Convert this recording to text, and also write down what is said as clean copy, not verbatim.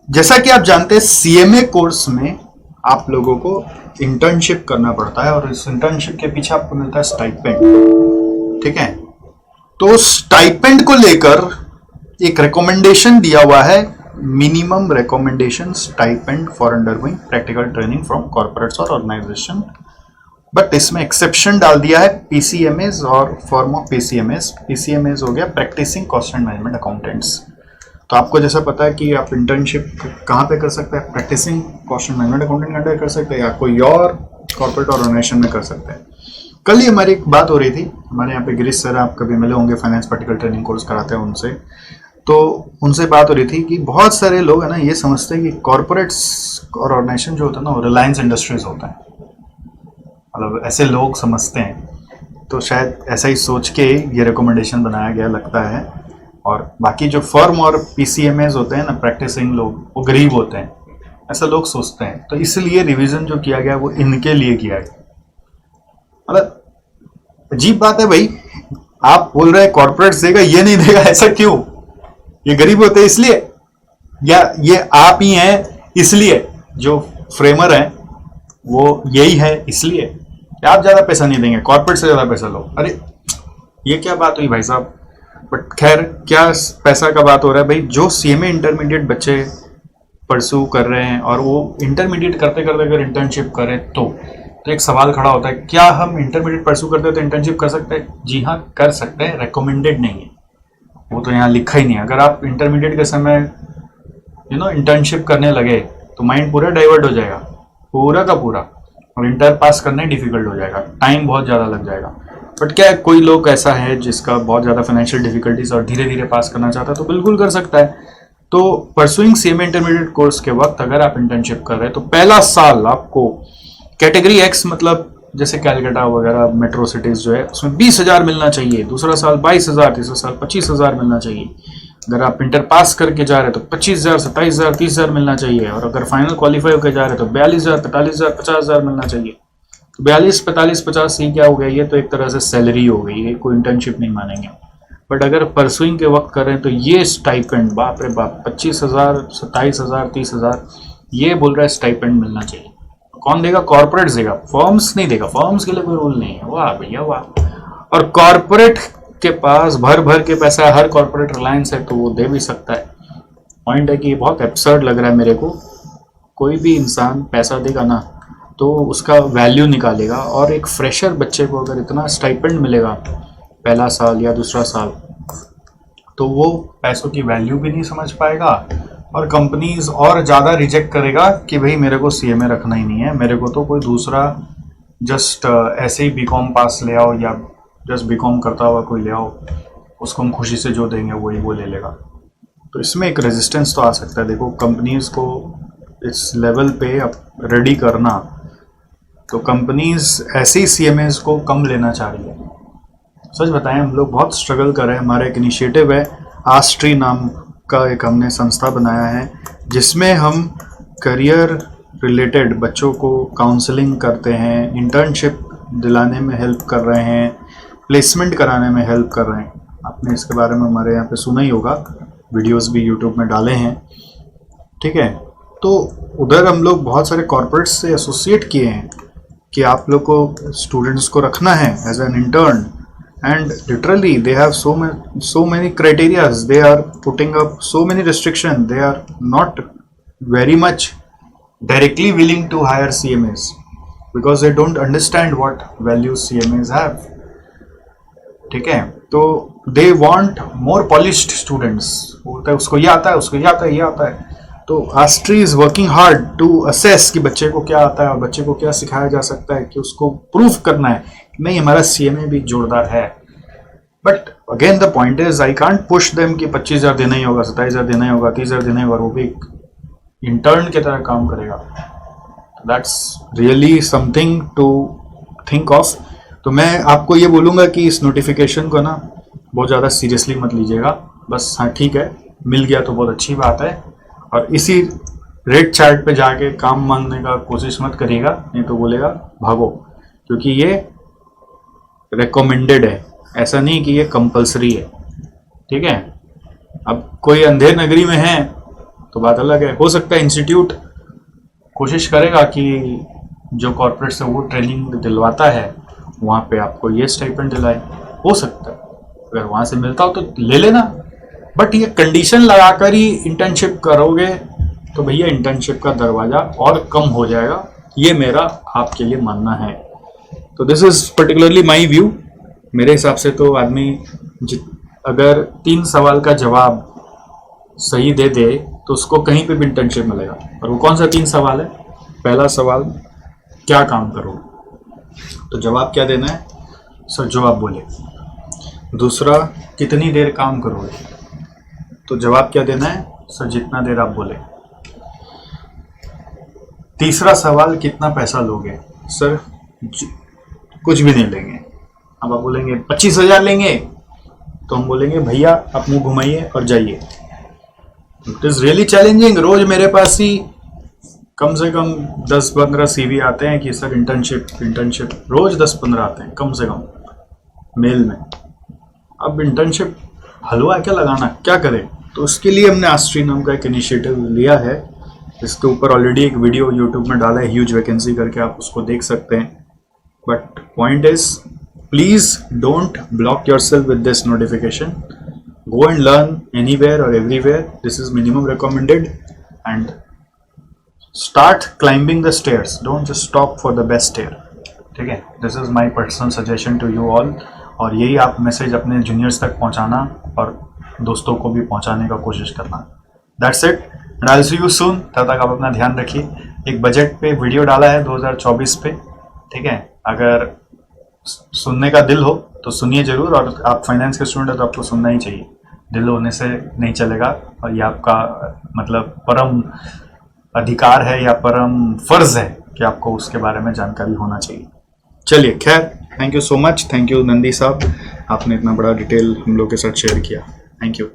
जैसा कि आप जानते हैं सीएमए कोर्स में आप लोगों को इंटर्नशिप करना पड़ता है और इस इंटर्नशिप के पीछे आपको मिलता है स्टाइपेंड। ठीक है, तो स्टाइपेंड को लेकर एक रिकमेंडेशन दिया हुआ है, minimum recommendation stipend for undergoing practical training from corporates और ऑर्गेनाइजेशन। बट इसमें एक्सेप्शन डाल दिया है पीसीएमएस और फॉर्म ऑफ पीसीएमएस। पीसीएमएस हो गया practising cost and management accountants. तो आपको जैसा पता है कि आप इंटर्नशिप कहाँ पे कर सकते हैं, practising cost and management accountant under कर सकते हैं या कोई और कॉर्पोरेट ऑर्गेनाइजेशन में कर सकते हैं। कल ही हमारी एक बात हो रही थी, हमारे यहाँ पे गिरीश सर आप कभी मिले होंगे, फाइनेंस प्रैक्टिकल ट्रेनिंग कोर्स कराते हैं उनसे, तो उनसे बात हो रही थी कि बहुत सारे लोग है ना ये समझते हैं कि कॉर्पोरेट्स और ऑर्गेनाइजेशन जो होता है ना वो रिलायंस इंडस्ट्रीज होता है, मतलब ऐसे लोग समझते हैं। तो शायद ऐसा ही सोच के ये रिकमेंडेशन बनाया गया लगता है। और बाकी जो फर्म और पीसीएमएस होते हैं ना प्रैक्टिसिंग लोग, वो गरीब होते हैं, ऐसा लोग सोचते हैं। तो इसलिए रिवीजन जो किया गया वो इनके लिए किया गया। मतलब अजीब बात है भाई, आप बोल रहे हैं कॉर्पोरेट्स देगा, ये नहीं देगा, ऐसा क्यों? ये गरीब होते हैं इसलिए, या ये आप ही हैं इसलिए, जो फ्रेमर हैं वो यही है इसलिए आप ज्यादा पैसा नहीं देंगे, कॉर्पोरेट से ज्यादा पैसा लो? अरे ये क्या बात हुई भाई साहब। बट खैर, क्या पैसा का बात हो रहा है भाई, जो सीएमए इंटरमीडिएट बच्चे परस्यू कर रहे हैं और वो इंटरमीडिएट करते करते अगर इंटर्नशिप करें तो एक सवाल खड़ा होता है, क्या हम इंटरमीडिएट परस्यू करते हैं तो इंटर्नशिप कर सकते हैं? जी हाँ, कर सकते हैं, रिकमेंडेड नहीं है, वो तो यहाँ लिखा ही नहीं है। अगर आप इंटरमीडिएट के समय इंटर्नशिप करने लगे तो माइंड पूरा डाइवर्ट हो जाएगा, पूरा का पूरा, और इंटर पास करने डिफिकल्ट हो जाएगा, टाइम बहुत ज़्यादा लग जाएगा। बट क्या कोई लोग ऐसा है जिसका बहुत ज़्यादा फाइनेंशियल डिफिकल्टीज और धीरे धीरे पास करना चाहता है तो बिल्कुल कर सकता है। तो परसुइंग सीएमए इंटरमीडिएट कोर्स के वक्त अगर आप इंटर्नशिप कर रहे हैं तो पहला साल आपको कैटेगरी एक्स, मतलब जैसे कैलकाटा वगैरह मेट्रो सिटीज जो है उसमें 20,000 मिलना चाहिए, दूसरा साल 22,000, तीसरा साल 25,000 मिलना चाहिए। अगर आप इंटर पास करके जा रहे हैं तो 25,000, 27,000, 30,000 मिलना चाहिए, और अगर फाइनल क्वालिफाई होकर जा रहे हैं तो 42,000, 45,000, 50,000 मिलना चाहिए। 42, 45, 50 ही क्या हो गया, ये तो एक तरह से सैलरी हो गई, ये कोई इंटर्नशिप नहीं मानेंगे। बट अगर परसुइंग के वक्त कर रहे हैं तो ये स्टाइपेंड, बाप रे बाप, 25,000, 27,000, 30,000, ये बोल रहा है स्टाइपेंड मिलना चाहिए। कौन देगा? कॉर्पोरेट देगा, फर्म्स नहीं देगा, फर्म्स के लिए कोई रूल नहीं है। वाह भैया वाह। और कॉर्पोरेट के पास भर भर के पैसा है, हर कॉर्पोरेट रिलायंस है तो वो दे भी सकता है। पॉइंट है कि बहुत एब्सर्ड लग रहा है मेरे को। कोई भी इंसान पैसा देगा ना तो उसका वैल्यू निकालेगा, और एक फ्रेशर बच्चे को अगर इतना स्टाइपेंड मिलेगा पहला साल या दूसरा साल, तो वो पैसों की वैल्यू भी नहीं समझ पाएगा, और कंपनीज और ज़्यादा रिजेक्ट करेगा कि भाई मेरे को सीएमए रखना ही नहीं है, मेरे को तो कोई दूसरा जस्ट ऐसे ही बीकॉम पास ले आओ या जस्ट बीकॉम करता हुआ कोई ले आओ, उसको हम खुशी से जो देंगे वही वो ले लेगा। तो इसमें एक रेजिस्टेंस तो आ सकता है। देखो, कंपनीज को इस लेवल पे अब रेडी करना, तो कंपनीज ऐसे ही सीएमएस को कम लेना चाह रही है। सच बताएं, हम लोग बहुत स्ट्रगल कर रहे हैं। हमारा एक इनिशिएटिव है, आस्ट्री नाम का एक हमने संस्था बनाया है, जिसमें हम करियर रिलेटेड बच्चों को काउंसलिंग करते हैं, इंटर्नशिप दिलाने में हेल्प कर रहे हैं, प्लेसमेंट कराने में हेल्प कर रहे हैं। आपने इसके बारे में हमारे यहाँ पे सुना ही होगा, वीडियोस भी यूट्यूब में डाले हैं। ठीक है, तो उधर हम लोग बहुत सारे कॉर्पोरेट्स से एसोसिएट किए हैं कि आप लोग को स्टूडेंट्स को रखना है as an intern, and literally they have so many criterias, they are putting up so many restrictions, they are not very much directly willing to hire CMAs because they don't understand what values CMAs have. ठीक है, तो they want more polished students, बोलता है उसको ये आता है, उसको ये आता है, ये आता है। तो आस्ट्री is working hard to assess कि बच्चे को क्या आता है और बच्चे को क्या सिखाया जा सकता है, कि उसको प्रूफ करना है कि नहीं हमारा सीएमए भी जोरदार है। But again the point is I can't push them कि 25,000 देना ही होगा, 27,000 देना ही होगा, 30,000 देना ही होगा, वो भी इंटर्न की तरह काम करेगा। That's really something to think of. तो मैं आपको ये बोलूँगा कि इस नोटिफिकेशन को ना बहुत ज़्यादा सीरियसली मत लीजिएगा। बस हाँ ठीक है, मिल गया तो बहुत अच्छी बात है, और इसी रेड चार्ट पे जाके काम मांगने का कोशिश मत करिएगा, नहीं तो बोलेगा भागो, क्योंकि ये रिकमेंडेड है, ऐसा नहीं कि ये कंपलसरी है। ठीक है, अब कोई अंधेर नगरी में है तो बात अलग है। हो सकता है इंस्टीट्यूट कोशिश करेगा कि जो कॉर्पोरेट से वो ट्रेनिंग दिलवाता है वहाँ पे आपको ये स्टाइपेंड दिलाए, हो सकता है। अगर वहाँ से मिलता हो तो ले लेना, बट ये कंडीशन लगाकर ही इंटर्नशिप करोगे तो भैया इंटर्नशिप का दरवाज़ा और कम हो जाएगा, ये मेरा आपके लिए मानना है। तो this is particularly my view. मेरे हिसाब से तो आदमी अगर 3 सवाल का जवाब सही दे दे तो उसको कहीं पे भी इंटर्नशिप मिलेगा। और वो कौन सा 3 सवाल है? पहला सवाल, क्या काम करोगे? तो जवाब क्या देना है? सर जो आप बोले। दूसरा, कितनी देर काम करोगे? तो जवाब क्या देना है? सर जितना देर आप बोले। तीसरा सवाल, कितना पैसा लोगे? सर कुछ भी नहीं लेंगे। अब आप बोलेंगे 25,000 लेंगे, तो हम बोलेंगे भैया आप मुंह घुमाइए और जाइए। It is really challenging. रोज मेरे पास ही कम से कम 10-15 CV आते हैं कि सर इंटर्नशिप रोज 10-15 आते हैं कम से कम मेल में। अब इंटर्नशिप हलवा क्या लगाना, क्या करें? तो उसके लिए हमने आस्ट्री नाम का एक इनिशिएटिव लिया है। इसके ऊपर ऑलरेडी एक वीडियो यूट्यूब में डाला है, ह्यूज वैकेंसी करके, आप उसको देख सकते हैं। But point is, please don't block yourself with this notification. Go and learn anywhere or everywhere. This is minimum recommended, and start climbing the stairs. Don't just stop for the best stair. ठीक है? This is my personal suggestion to you all. और यही आप message अपने juniors तक पहुंचाना और दोस्तों को भी पहुंचाने का कोशिश करना। That's it. And I'll see you soon. तब तक आप अपना ध्यान रखिए। एक बजट पे वीडियो डाला है 2024 पे, ठीक है? अगर सुनने का दिल हो तो सुनिए जरूर, और आप फाइनेंस के स्टूडेंट है तो आपको सुनना ही चाहिए। दिल होने से नहीं चलेगा, और ये आपका मतलब परम अधिकार है या परम फर्ज है कि आपको उसके बारे में जानकारी होना चाहिए। चलिए, खैर, thank you so much. Thank you Nandi साहब, आपने इतना बड़ा डिटेल हम लोग के साथ शेयर किया। Thank you.